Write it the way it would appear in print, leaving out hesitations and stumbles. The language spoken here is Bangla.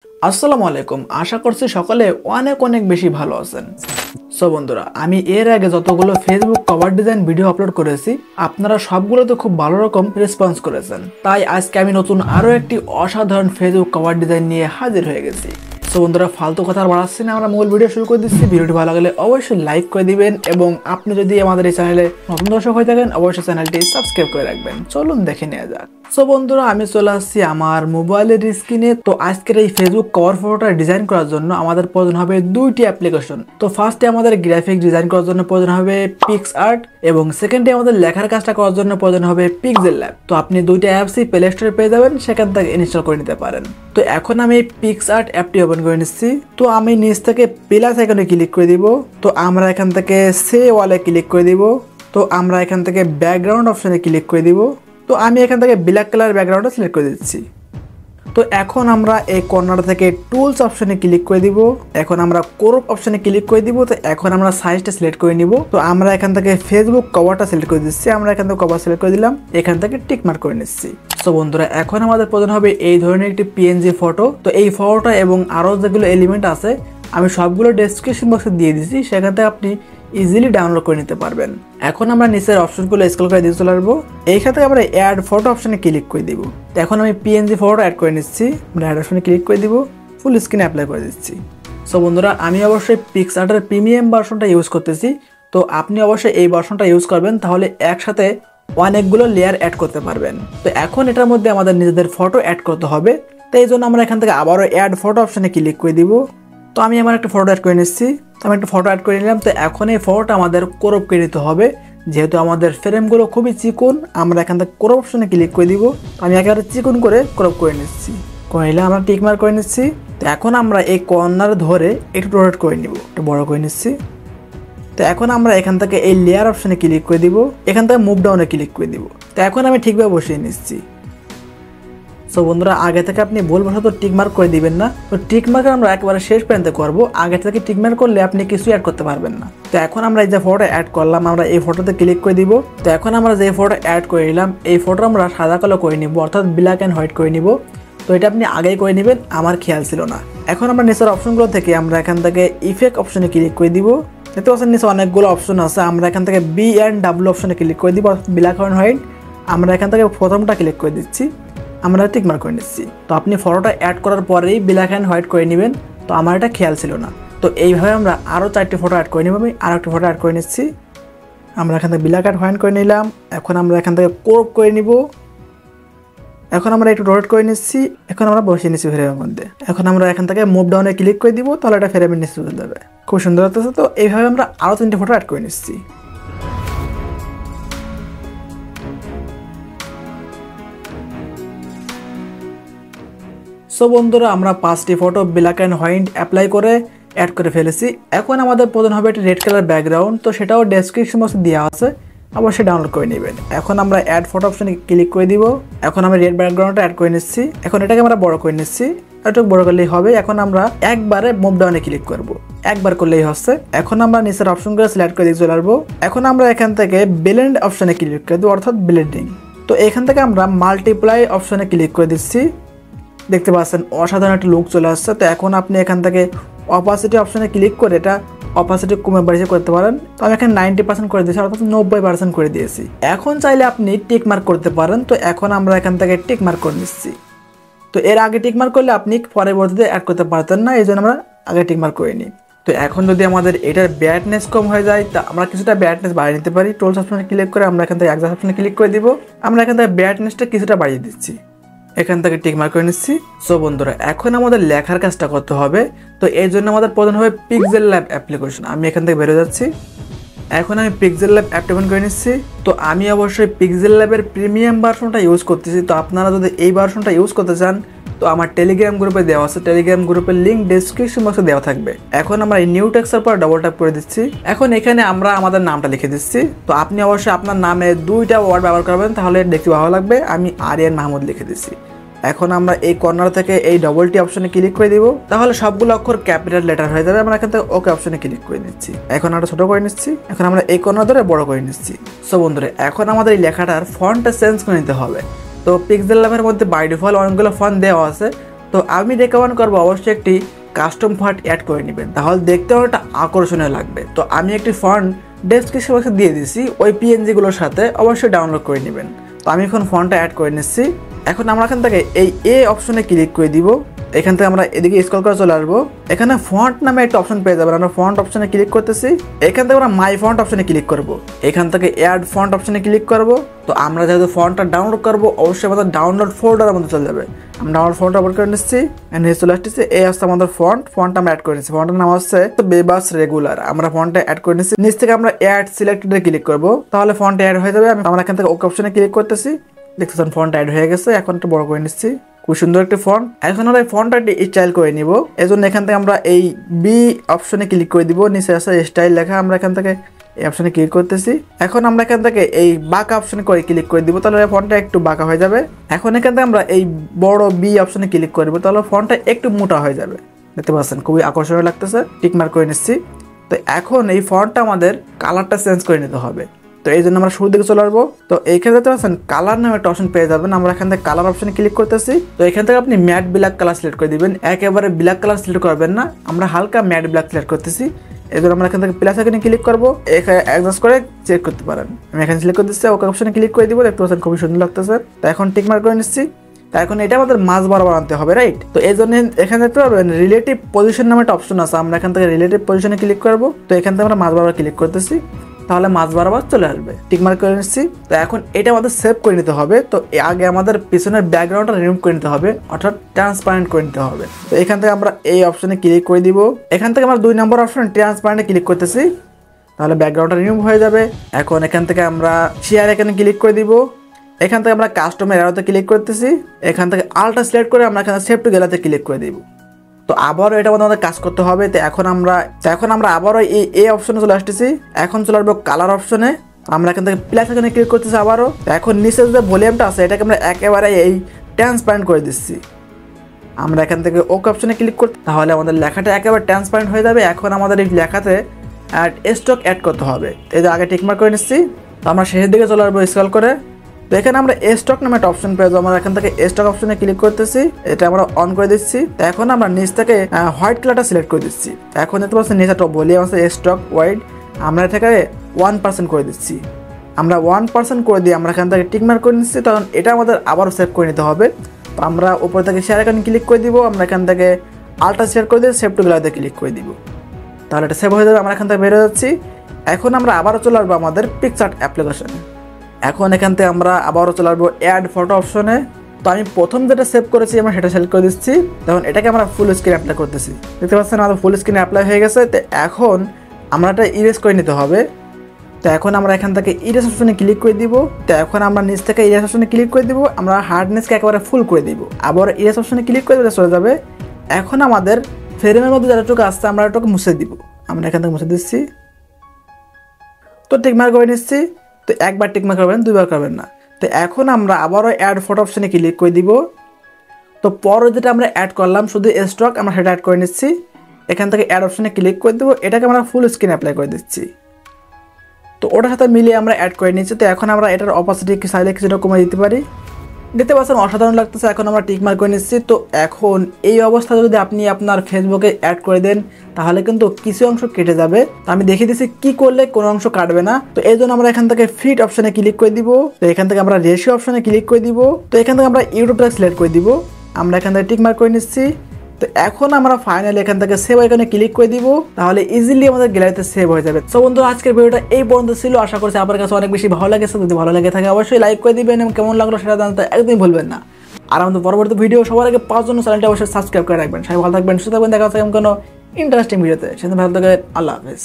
আসসালামু আলাইকুম। আশা করছি সকলে অনেক অনেক বেশি ভালো আছেন। সো বন্ধুরা, আমি এর আগে যতগুলো Facebook cover design video upload করেছি আপনারা সবগুলোতে খুব ভালো রকম রেসপন্স করেছেন। তাই আজকে আমি নতুন আরো একটি অসাধারণ ফেসবুক কভার ডিজাইন নিয়ে হাজির হয়ে গেছি। সো বন্ধুরা, ফালতু কথা বাড়াচ্ছি না, আমরা মূল ভিডিও শুরু করে দিচ্ছি। ভিডিওটি ভালো লাগলে অবশ্যই লাইক করে দিবেন এবং আপনি যদি আমাদের এই চ্যানেলে নতুন দর্শক হয়ে থাকেন অবশ্যই চ্যানেলটি সাবস্ক্রাইব করে রাখবেন। চলুন দেখে নেওয়া যাক। সো বন্ধুরা, আমি চলে আসছি আমার মোবাইলের স্ক্রিনে। তো আজকের এই ফেসবুক কভার ফটোটা ডিজাইন করার জন্য আমাদের প্রয়োজন হবে দুইটি অ্যাপ্লিকেশন। তো ফার্স্টে আমাদের গ্রাফিক ডিজাইন করার জন্য প্রয়োজন হবে পিক্সআর্ট এবং সেকেন্ডে আমাদের লেখার কাজটা করার জন্য প্রয়োজন হবে পিক্সেলল্যাব। তো আপনি দুইটা অ্যাপসই প্লে স্টোরে পেয়ে যাবেন, সেখান থেকে ইনস্টল করে নিতে পারেন। তো এখন আমি পিক্সআর্ট অ্যাপটি ওপেন করে নিচ্ছি। তো আমি নিচ থেকে প্লাস আইকনে ক্লিক করে দিব। তো আমরা এখান থেকে সে ওয়ালে ক্লিক করে দিব। তো আমরা এখান থেকে ব্যাকগ্রাউন্ড অপশনে ক্লিক করে দিব। তো আমি এখান থেকে ব্ল্যাক কালার ব্যাকগ্রাউন্ডটা সিলেক্ট করে দিচ্ছি। তো এখন আমরা এই কর্নার থেকে টুলস অপশনে ক্লিক করে দিব। এখন আমরা ক্রপ অপশনে ক্লিক করে দিব। তো এখন আমরা সাইজটা সিলেক্ট করে নিব। তো আমরা এখান থেকে ফেসবুক কভারটা সিলেক্ট করে দিচ্ছি। আমরা এখান থেকে কভার সিলেক্ট করে দিলাম, এখান থেকে টিক মার্ক করে নিচ্ছি। তো বন্ধুরা, এখন আমাদের প্রয়োজন হবে এই ধরনের একটি পিএনজি ফটো। তো এই ফটোটা এবং আরও যেগুলো এলিমেন্ট আছে আমি সবগুলো ডেসক্রিপশন বক্সে দিয়ে দিচ্ছি, সেখান থেকে আপনি ইজিলি ডাউনলোড করে নিতে পারবেন। এখন আমরা নিচের অপশনগুলো স্ক্রল করে দিয়ে চলে আসবো। এইখান থেকে আমরা অ্যাড ফটো অপশনে ক্লিক করে দিব। তো এখন আমি পিএনজি ফটো অ্যাড করে নিচ্ছি। আমরা অ্যাড অপশনে ক্লিক করে দিব, ফুল স্ক্রিনে অ্যাপ্লাই করে দিচ্ছি। সো বন্ধুরা, আমি অবশ্যই পিক্সআর্টের প্রিমিয়াম ভার্সনটা ইউজ করতেছি। তো আপনি অবশ্যই এই ভার্সনটা ইউজ করবেন, তাহলে একসাথে অনেকগুলো লেয়ার অ্যাড করতে পারবেন। তো এখন এটার মধ্যে আমাদের নিজেদের ফটো অ্যাড করতে হবে। তো এই জন্য আমরা এখান থেকে আবারও অ্যাড ফটো অপশনে ক্লিক করে দিব। তো আমি আমার একটা ফটো অ্যাড করে নিচ্ছি। তো আমি একটা ফটো অ্যাড করে নিলাম। তো এখন এই ফটোটা আমাদের ক্রপ করে নিতে হবে, যেহেতু আমাদের ফ্রেমগুলো খুবই চিকন। আমরা এখান থেকে ক্রপ অপশনে ক্লিক করে দিব। আমি একেবারে চিকন করে ক্রপ করে নিচ্ছি। করে নিলাম, আমরা টিক মার্ক করে নিচ্ছি। তো এখন আমরা এই কর্নার ধরে একটু রোটেট করে নিব, একটু বড় করে নিচ্ছি। তো এখন আমরা এখান থেকে এই লেয়ার অপশনে ক্লিক করে দিব, এখান থেকে মুভ ডাউনে ক্লিক করে দিব। তো এখন আমি ঠিকভাবে বসিয়ে নিচ্ছি। সো বন্ধুরা, আগে থেকে আপনি ভুলবশত টিক মার্ক করে দিবেন না। তো টিক মার্ক আমরা একেবারে শেষ পর্যন্ত করবো, আগে থেকে টিক মার্ক করলে আপনি কিছু অ্যাড করতে পারবেন না। তো এখন আমরা এই যে ফটো অ্যাড করলাম, আমরা এই ফটোতে ক্লিক করে দিব। তো এখন আমরা যে ফটো অ্যাড করে নিলাম, এই ফটো আমরা সাদা কালো করে নিব, অর্থাৎ ব্ল্যাক অ্যান্ড হোয়াইট করে নিব। তো এটা আপনি আগেই করে নেবেন, আমার খেয়াল ছিল না। এখন আমরা নিচের অপশনগুলো থেকে আমরা এখান থেকে ইফেক্ট অপশনে ক্লিক করে দিব। দেখতে পাচ্ছেন নিচে অনেকগুলো অপশন আছে। আমরা এখান থেকে বি অ্যান্ড ডাব্লু অপশনে ক্লিক করে দিব, ব্ল্যাক অ্যান্ড হোয়াইট। আমরা এখান থেকে প্রথমটা ক্লিক করে দিচ্ছি, আমরা টিক মার্ক করে নিচ্ছি। তো আপনি ফটোটা অ্যাড করার পরেই ব্ল্যাক অ্যান্ড হোয়াইট করে নেবেন, তো আমার এটা খেয়াল ছিল না। তো এইভাবে আমরা আরও 4টি ফটো অ্যাড করে নেব। আমি আরও একটি ফটো অ্যাড করে নিচ্ছি। আমরা এখান থেকে ব্ল্যাক অ্যান্ড হোয়াইট করে নিলাম। এখন আমরা এখান থেকে ক্রপ করে নিব। এখন আমরা একটু রোটেট করে নিচ্ছি। এখন আমরা বসিয়ে নিচ্ছি ফ্রেমের মধ্যে। এখন আমরা এখান থেকে মুভ ডাউনে ক্লিক করে দিব, তাহলে এটা ফ্রেমের নিচে চলে যাবে। খুব সুন্দর হতেছে। তো এইভাবে আমরা আরও 3টি ফটো অ্যাড করে নিচ্ছি। সো বন্ধুরা, আমরা 5টি photo black and white apply করে অ্যাড করে ফেলেছি। এখন আমাদের প্রয়োজন হবে একটি রেড কালার ব্যাকগ্রাউন্ড। তো সেটাও ডেসক্রিপশন বক্সে দেওয়া আছে, অবশ্যই ডাউনলোড করে নেবেন। এখন আমরা অ্যাড ফটো অপশনে ক্লিক করে দিব। এখন আমি রেড ব্যাকগ্রাউন্ডটা অ্যাড করে নিচ্ছি। এখন এটাকে আমরা বড় করে নিচ্ছি, একটু বড় করলেই হবে। এখন আমরা একবারে মুভ ডাউনে ক্লিক করব, একবার করলেই হচ্ছে। এখন আমরা নিচের অপশনগুলো সিলেক্ট করে দিয়ে চলে আসবো। এখন আমরা এখান থেকে ব্লেন্ড অপশনে ক্লিক করে দেবো, অর্থাৎ ব্লেন্ডিং। তো এখান থেকে আমরা মাল্টিপ্লাই অপশনে ক্লিক করে দিচ্ছি। দেখতে পাচ্ছেন অসাধারণ একটা লুক চলে আসছে। তো এখন আপনি এখান থেকে অপাসিটি অপশনে ক্লিক করে এটা অপাসিটি কমে বাড়িয়ে করতে পারেন। তো আমি এখানে 90% করে দিয়েছি, অর্থাৎ 90% করে দিয়েছি। এখন চাইলে আপনি টিক মার্ক করতে পারেন। তো এখন আমরা এখান থেকে টিক মার্ক করে নিচ্ছি। তো এর আগে টিক মার্ক করলে আপনি পরবর্তীতে অ্যাড করতে পারতেন না, এই জন্য আমরা আগে টিক মার্ক করে নিই। তো এখন যদি আমাদের এটার ব্রাইটনেস কম হয়ে যায়, তা আমরা কিছুটা ব্রাইটনেস বাড়িয়ে নিতে পারি। টুলস অপশনে ক্লিক করে আমরা এখান থেকে অ্যাডজাস্ট অপশনে ক্লিক করে দিব। আমরা এখান থেকে ব্রাইটনেসটা কিছুটা বাড়িয়ে দিচ্ছি, এখান থেকে টিক মার্ক করে নিচ্ছি। সো বন্ধুরা, এখন আমাদের লেখার কাজটা করতে হবে। তো এই জন্য আমাদের প্রয়োজন হবে পিক্সেলল্যাব অ্যাপ্লিকেশন। আমি এখান থেকে বেরো যাচ্ছি। এখন আমি পিক্সেলল্যাব অ্যাপটা ওপেন করে নিচ্ছি। তো আমি অবশ্যই পিক্সেলল্যাবের প্রিমিয়াম ভার্সনটা ইউজ করতেছি। তো আপনারা যদি এই ভার্সনটা ইউজ করতে চান, তো আমার টেলিগ্রাম গ্রুপে দেওয়া আছে, টেলিগ্রাম গ্রুপের লিঙ্ক ডেসক্রিপশন বক্সে দেওয়া থাকবে। এখন আমরা এই নিউ টেক্সটের পর ডবল ট্যাপ করে দিচ্ছি। এখন এখানে আমরা আমাদের নামটা লিখে দিচ্ছি। তো আপনি অবশ্যই আপনার নামে 2টা ওয়ার্ড ব্যবহার করবেন, তাহলে দেখতে ভালো লাগবে। আমি আরিয়ান মাহমুদ লিখে দিচ্ছি। এখন আমরা এই কর্নার থেকে এই ডবলটি অপশনে ক্লিক করে দিব, তাহলে সবগুলো অক্ষর ক্যাপিটাল লেটার হয়ে যাবে। আমরা এখান থেকে ওকে অপশনে ক্লিক করে নিচ্ছি। এখন আমরা ছোট করে নিচ্ছি। এখন আমরা এই কর্নার ধরে বড় করে নিচ্ছি। সো বন্ধুরা, এখন আমাদের এই লেখাটার ফন্টটা চেঞ্জ করে নিতে হবে। তো পিক্সেলল্যাবের মধ্যে বাই ডিফল্ট অনেকগুলো ফন্ট দেওয়া আছে। তো আমি রেকমেন্ড করবো অবশ্যই একটি কাস্টম ফন্ট অ্যাড করে নেবেন, তাহলে দেখতে একটা আকর্ষণীয় লাগবে। তো আমি একটি ফন্ট ডেসক্রিপশন বক্সে দিয়ে দিছি, ওই পিএনজি গুলোর সাথে অবশ্যই ডাউনলোড করে নেবেন। তো আমি এখন ফন্টটা অ্যাড করে নিচ্ছি। এখন আমরা এখান থেকে এই এ অপশনে ক্লিক করে দিব। এখান থেকে আমরা এদিকে স্ক্রল করে চলে আসবো, এখানে ফন্ট নামে একটা অপশন পেয়ে যাবেন। আমরা ফন্ট অপশনে ক্লিক করতেছি, এখান থেকে আমরা মাই ফন্ট অপশনে ক্লিক করব, এখান থেকে অ্যাড ফন্ট অপশনে ক্লিক করব। তো আমরা যেহেতু ফন্টটা ডাউনলোড করবো অবশ্যই আমাদের ডাউনলোড ফোল্ডারের মধ্যে চলে যাবে। আমরা ডাউনলোড ফন্টটা ওপেন করে নিচ্ছি, নিচে চলে আসতেছি। এই হচ্ছে আমাদের ফন্ট আমরা অ্যাড করে নিচ্ছি। ফন্টের নাম হচ্ছে বেবাস রেগুলার। আমরা ফন্টটা অ্যাড করে নিচ্ছি, নিচ থেকে আমরা অ্যাড সিলেক্টেডে ক্লিক করব, তাহলে ফন্ট অ্যাড হয়ে যাবে। আমরা এখান থেকে ওকে অপশনে ক্লিক করতেছি, দেখতেছেন ফন্ট অ্যাড হয়ে গেছে। এখন একটু বড় করে নিচ্ছি, খুব সুন্দর একটা ফন্ট। এখন আমরা এই ফন্টটা স্টাইল করে নিব, এজন্য এখান থেকে আমরা এই বি অপশনে ক্লিক করে দিব, নিচে আছে স্টাইল লেখা, আমরা এখান থেকে এই অপশনে ক্লিক করতেছি। এখন আমরা এখান থেকে এই বাঁকা অপশনে করে ক্লিক করে দিব, তাহলে ফন্টটা একটু বাঁকা হয়ে যাবে। এখন এখান থেকে আমরা এই বড় বি অপশনে ক্লিক করব, তাহলে ফন্টটা একটু মোটা হয়ে যাবে। দেখতে পাচ্ছেন খুবই আকর্ষণীয় লাগতেছে, টিক মার্ক করে নিচ্ছি। তো এখন এই ফন্টটা আমাদের কালারটা চেঞ্জ করে নিতে হবে। তো এই জন্য আমরা শুরুর দিকে চলে আসবো। তো এইখানে দেখতে পাচ্ছেন কালার নামে একটা অপশন পেয়ে যাবেন, আমরা এখান থেকে কালার অপশনে ক্লিক করতেছি। তো এখান থেকে আপনি ম্যাট ব্ল্যাক কালার সিলেক্ট করে দিবেন, একেবারে ব্ল্যাক কালার সিলেক্ট করবেন না, আমরা হালকা ম্যাট ব্ল্যাক সিলেক্ট করতেছি। এই জন্য আমরা এখান থেকে প্লাস আইকনে ক্লিক করবো, এখানে অ্যাডজাস্ট করে চেক করতে পারেন। আমি এখানে সিলেক্ট করে দিচ্ছি, ওকে অপশনে ক্লিক করে দিব। দেখতে পাচ্ছেন খুবই সুন্দর লাগতেছে। তো এখন টিক মার্ক করে নিচ্ছি। তো এখন এটা আমাদের মাঝ বরাবর আনতে হবে, রাইট? তো এই জন্য এখানে দেখতে পাবেন রিলেটিভ পজিশন নামে একটা অপশন আছে, আমরা এখান থেকে রিলেটিভ পজিশনে ক্লিক করবো। তো এখান থেকে আমরা মাঝ বরাবর ক্লিক করতেছি, তাহলে মাঝ বরাবর চলে আসবে। টিক মার্ক করে নিচ্ছি। তো এখন এটা আমাদের সেভ করে নিতে হবে। তো আগে আমাদের পিছনের ব্যাকগ্রাউন্ডটা রিমুভ করে নিতে হবে, অর্থাৎ ট্রান্সপারেন্ট করে নিতে হবে। তো এখান থেকে আমরা এই অপশনে ক্লিক করে দিব। এখান থেকে আমরা 2 নম্বর অপশন ট্রান্সপারেন্টে ক্লিক করতেছি, তাহলে ব্যাকগ্রাউন্ডটা রিমুভ হয়ে যাবে। এখন এখান থেকে আমরা শেয়ার এখানে ক্লিক করে দিব। এখান থেকে আমরা কাস্টমার এরোতে ক্লিক করতেছি, এখান থেকে আলটা সিলেক্ট করে আমরা এখানে সেভ টু গ্যালারিতে ক্লিক করে দিব। তো আবারও এটা আমাদের কাজ করতে হবে। তো এখন আমরা আবারও এই অপশনে চলে আসতেছি। এখন চলে আসবো কালার অপশনে, আমরা এখান থেকে প্লাস এখানে ক্লিক করতেছি আবারও। এখন নিচে যে ভলিউমটা আছে এটাকে আমরা একেবারে এই ট্রান্সপারেন্ট করে দিচ্ছি। আমরা এখান থেকে ওকে অপশনে ক্লিক করতে, তাহলে আমাদের লেখাটা একেবারে ট্রান্সপারেন্ট হয়ে যাবে। এখন আমাদের এই লেখাতে স্টক অ্যাড করতে হবে, এই যে আগে টিকমার্ক করে নিচ্ছি। তো আমরা শেষের দিকে চলে আসবো স্ক্রল করে। তো এখানে আমরা স্টক নামে একটা অপশন পেয়ে যাবো, আমরা এখান থেকে স্টক অপশনে ক্লিক করতেছি, এটা আমরা অন করে দিচ্ছি। এখন আমরা নিচ থেকে হোয়াইট কালারটা সিলেক্ট করে দিচ্ছি। এখন দেখতে পাচ্ছি নিচে একটা ভলিউম আছে স্টক হোয়াইট, আমরা এটাকে 1% করে দিচ্ছি। আমরা 1% করে দিয়ে আমরা এখান থেকে টিক মার্ক করে নিচ্ছি। তখন এটা আমাদের আবারও সেভ করে নিতে হবে। তো আমরা উপর থেকে শেয়ার এখানে ক্লিক করে দিব, আমরা এখান থেকে আলটা শেয়ার করে দিয়ে সেভ টু গ্যালারিতে ক্লিক করে দিব, তাহলে এটা সেভ হয়ে যাবে। আমরা এখান থেকে বেরো যাচ্ছি। এখন আমরা আবারও চলে আসবো আমাদের পিকচার্ট অ্যাপ্লিকেশনে। এখন এখান থেকে আমরা আবারও চলে আসবো অ্যাড ফটো অপশনে। তো আমি প্রথম যেটা সেভ করেছি আমরা সেটা সিলেক্ট করে দিচ্ছি। তখন এটাকে আমরা ফুল স্ক্রিন অ্যাপ্লাই করতেছি, দেখতে পাচ্ছেন আমাদের ফুল স্ক্রিন অ্যাপ্লাই হয়ে গেছে। তো এখন আমরা এটা ইরেজ করে নিতে হবে। তো এখন আমরা এখান থেকে ইরেজ অপশনে ক্লিক করে দিব। তো এখন আমরা নিচ থেকে ইরেজ অপশনে ক্লিক করে দিব, আমরা হার্ডনেসকে একেবারে ফুল করে দিব। আবার ইরেজ অপশনে ক্লিক করে দিলে চলে যাবে। এখন আমাদের ফ্রেমের মধ্যে যতটুকু আসছে আমরা এটাকে মুছে দিব, আমরা এখান থেকে মুছে দিচ্ছি। তো টিকমার্ক করে নিচ্ছি। তো একবার টিকমার্ক করবেন, 2বার করবেন না। তো এখন আমরা আবারও অ্যাড ফটো অপশনে ক্লিক করে দিব। তো পরে যেটা আমরা অ্যাড করলাম শুধু স্টক, আমরা সেটা অ্যাড করে নিচ্ছি। এখান থেকে অ্যাড অপশনে ক্লিক করে দেবো, এটাকে আমরা ফুল স্ক্রিন অ্যাপ্লাই করে দিচ্ছি। তো ওটার সাথে মিলিয়ে আমরা অ্যাড করে নিচ্ছি। তো এখন আমরা এটার অপাসিটি চাইলে কিছুটা কমিয়ে দিতে পারি, দেখতে পাচ্ছেন অসাধারণ লাগতেছে। এখন আমরা টিক মার্ক করে নিচ্ছি। তো এখন এই অবস্থা যদি আপনি আপনার ফেসবুকে অ্যাড করে দেন তাহলে কিন্তু কিছু অংশ কেটে যাবে। তো আমি দেখিয়ে দিচ্ছি কি করলে কোনো অংশ কাটবে না। তো এই জন্য আমরা এখান থেকে ফিট অপশনে ক্লিক করে দিব। তো এখান থেকে আমরা রেশিও অপশনে ক্লিক করে দিব। তো এখান থেকে আমরা ইউটিউবটা সিলেক্ট করে দিব, আমরা এখান থেকে টিক মার্ক করে নিচ্ছি। তো এখন আমরা ফাইনালি এখান থেকে সেভ আইকনে ক্লিক করে দিব, তাহলে ইজিলি আমাদের গ্যালারিতে সেভ হয়ে যাবে। সো বন্ধুরা আজকের ভিডিওটা এই পর্যন্ত ছিল, আশা করছি আপনার কাছে অনেক বেশি ভালো লেগেছে। যদি ভালো লেগে থাকে অবশ্যই লাইক করে দিবেন এবং কেমন লাগলো সেটা জানাতে একদমই ভুলবেন না। আর আমাদের পরবর্তী ভিডিও সবার আগে পাওয়ার জন্য চ্যানেলটা অবশ্যই সাবস্ক্রাইব করে রাখবেন। সবাই ভালো থাকবেন, সুস্থ থাকবেন, দেখা হচ্ছে কোনো ইন্টারেস্টিং ভিডিওতে। সেদিন ভালো থাকবেন, আল্লাহ হাফেজ।